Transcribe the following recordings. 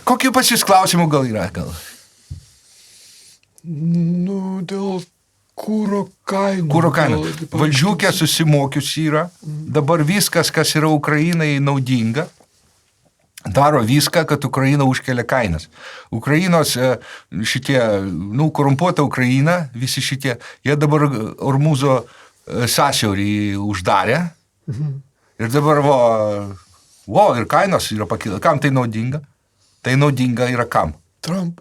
Kokių pas jūs klausimų gal yra? Gal? Nu, dėl kūro kainų. Kūro kainų. Valdžiukė susimokius yra. Dabar viskas, kas yra Ukrainai naudinga, daro viską, kad Ukraina užkelia kainas. Ukrainos šitie, korumpuota Ukraina, visi šitie, jie dabar Ormuzo sąsiaurį uždarė. Ir dabar ir kainos yra pakilę. Kam tai naudinga? Tai naudinga yra kam? Trump.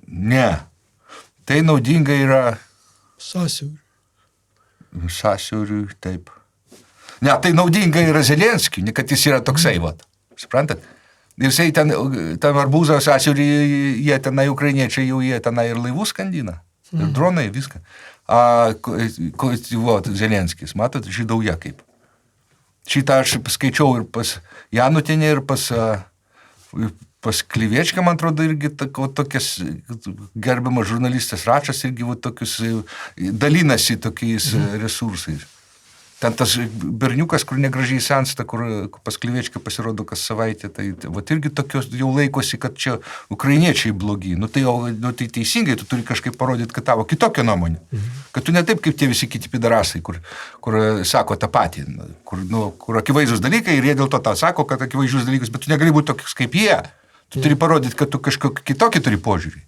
Ne. Tai naudinga yra... Sąsiauriui. Sąsiauriui, taip. Ne, tai naudinga yra Zelenskiui, kad jis yra toksai, suprantat? Ir jisai ten Arbūzo sąsiaurį, jie tenai, ukrainiečiai jau jie tenai ir laivus skandina, ir dronai, viską. Zelenskis, matot, žydauja kaip. Šitą aš skaičiau ir pas Janutinę, ir pas Kliviečką, man atrodo, irgi tokias gerbiamas žurnalistas Račas irgi tokius dalinasi tokiais resursais. Ten tas berniukas, kur negražiai sensta, kur pas Kliviečką pasirodo kas savaitę, tai irgi tokios jau laikosi, kad čia ukrainiečiai blogi. Tai teisingai, tu turi kažkaip parodyti, kad tavo kitokia nuomonė. Kad tu ne taip, kaip tie visi kiti pidarasai, kur sako tą patį, kur akivaizdus dalykai ir jie dėl to tau sako, kad akivaizdus dalykus, bet tu negali būti tokius kaip jie. Tu turi parodyti, kad tu kažkokį kitokį turi požiūrį.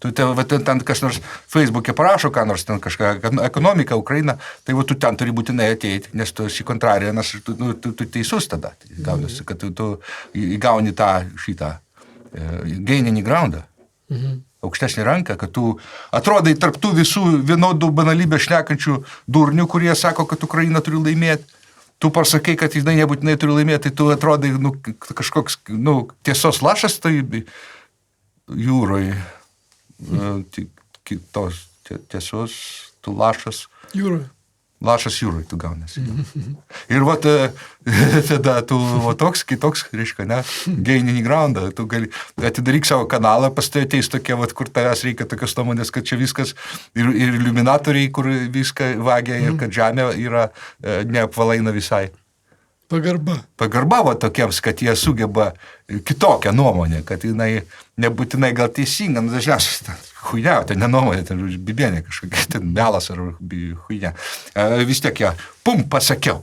Tu ten kas nors Facebook'e parašo, ką nors ten kažką, ekonomika, Ukraina, tai tu ten turi būtinai ateiti, nes tu esi kontrarianas, tu teisus tada. Gaunasi, kad tu įgauni šitą gaininį groundą, aukštesnį ranką, kad tu atrodai tarp tų visų vienodų banalybę šnekančių durnių, kurie sako, kad Ukraina turi laimėti. Tu pasakai, kad jinai nebūtinai turi laimėti, tai tu atrodai kažkoks tiesos lašas tai jūroje. Kitos tiesos, tu lašas. Jūroje. Lašas jūroje tu gaunasi. Ir tada tu toks, kitoks, reiškia, ne, gaininį groundą. Tu gali atidaryk savo kanalą, pas tai ateis tokie, kur tavęs reikia tokios nuomonės, kad čia viskas, ir iliuminatoriai, kur viską vagia, ir kad žemė yra neapvalaina visai. Pagarba tokiems, kad jie sugeba kitokią nuomonę, kad jinai nebūtinai gal teisinga, dažniausiai chuinia, tai nenuomonė, tai bibienė kažkokia, ten melas ar chuinia. Vis tiek ją, pasakiau.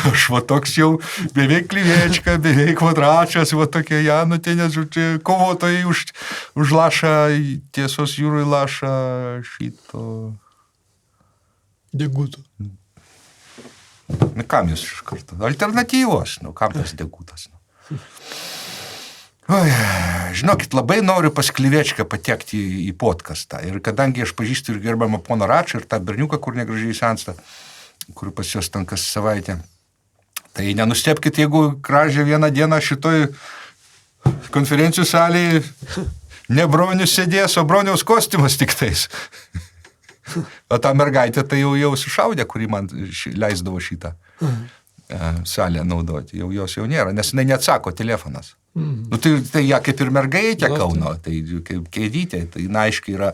Aš toks jau beveik Kliviečka, beveik Račas, tokie Janutinės, kovotojai už lašą, tiesos jūrui lašą šito... Deguto. Kam jūs iš karto? Alternatyvos, kam tas degutas? Žinokit, labai noriu pas Kliviečką patekti į podcastą. Ir kadangi aš pažįstu ir gerbiamą poną Račą, ir tą berniuką, kur negražiai sensta, kur pas jos ten kas savaitę, tai nenustepkit, jeigu gražią vieną dieną šitoj konferencijų salėje ne Bronius sėdės, o Broniaus kostiumas tik tais. O ta mergaitė tai jau sušaudė, kurį man leisdavo šitą salę naudoti. Jau jos jau nėra, nes jinai neatsako telefonas. Tai ją kaip ir mergaitė Kauno, tai kaip kėdytė, tai aiškiai yra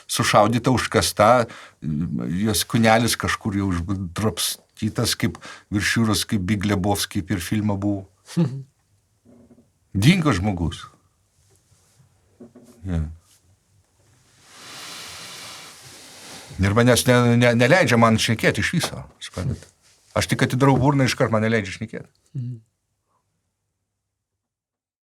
sušaudyta, užkasta, jos kūnelis kažkur jau uždropstytas, kaip virš jūros, kaip Big Lebowski per filmą buvo. Dingo žmogus. Ir manęs neleidžia man šnekėti iš viso. Aš tik atidarau burną, iškart man neleidžia šnekėti.